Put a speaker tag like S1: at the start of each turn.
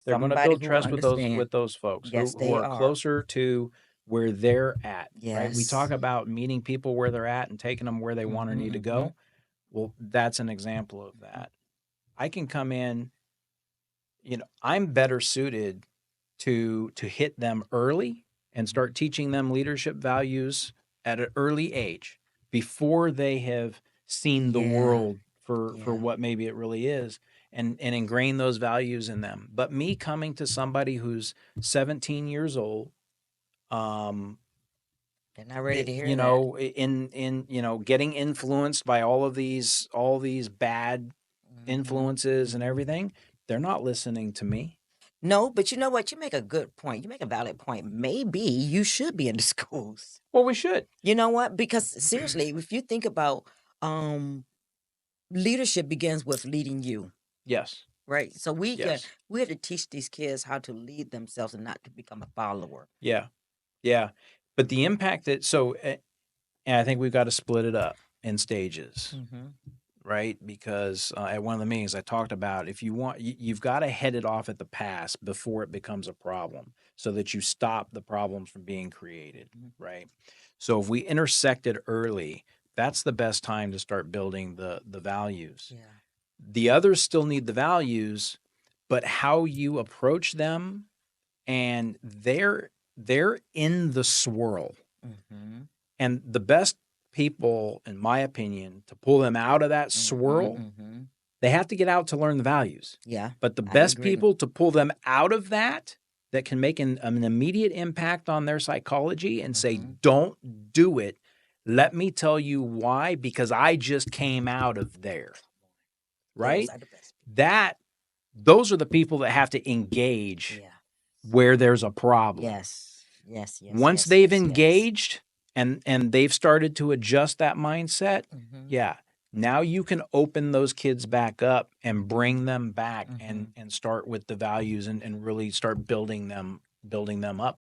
S1: They're going to
S2: Somebody
S1: build
S2: who will
S1: trust
S2: understand.
S1: with those folks
S2: Yes,
S1: who
S2: they
S1: are
S2: are.
S1: closer to where they're at, right? We talk
S2: Yes.
S1: about meeting people where they're at and taking them where they want or need to
S2: Mm-hmm.
S1: go. Well, that's an example of that. I can come in, I'm better suited to hit them early and start teaching them leadership values at an early age before they have seen the
S2: Yeah.
S1: world for
S2: Yeah.
S1: what maybe it really is, and ingrain those values in them. But me coming to somebody who's 17 years old, um
S2: They're not ready to hear
S1: you
S2: that.
S1: know, in getting influenced by all these bad
S2: Hmm.
S1: influences and
S2: Hmm.
S1: everything, they're not listening to me.
S2: No, but you know what? You make a good point. You make a valid point. Maybe you should be in the schools.
S1: Well, we should.
S2: You know what? Because seriously, if you think about um leadership begins with leading you,
S1: Yes.
S2: right? So
S1: Yes.
S2: we have to teach these kids how to lead themselves and not to become a follower.
S1: Yeah. Yeah. But the impact that so and I think we've got to split it up in stages,
S2: Hmm.
S1: right? Because at one of the meetings I talked about if you want you've got to head it off at the pass before it becomes a problem so that you stop the problems from being created, right? So if we intersect it early, that's the best time to start building the values.
S2: Yeah.
S1: The others still need the values, but how you approach them and they're in the swirl.
S2: Hmm.
S1: And the best people, in my opinion, to pull them out of that
S2: Hmm.
S1: swirl,
S2: Hmm.
S1: they have to get out to learn the values.
S2: Yeah,
S1: But the
S2: I
S1: best
S2: agree.
S1: people to pull them out of that can make an immediate impact on their psychology and say,
S2: Hmm.
S1: don't do it. Let me tell you why, because I just came out of there,
S2: Those
S1: right?
S2: are the best
S1: That those are the people that have to
S2: people.
S1: engage
S2: Yeah.
S1: where there's a problem.
S2: Yes. Yes. Yes.
S1: Once
S2: Yes.
S1: they've
S2: Yes. Yes.
S1: engaged and they've started to adjust that mindset,
S2: Hmm.
S1: yeah, now you can open those kids back up and
S2: Hmm.
S1: bring them back
S2: Hmm.
S1: and start with the values and really start building them up.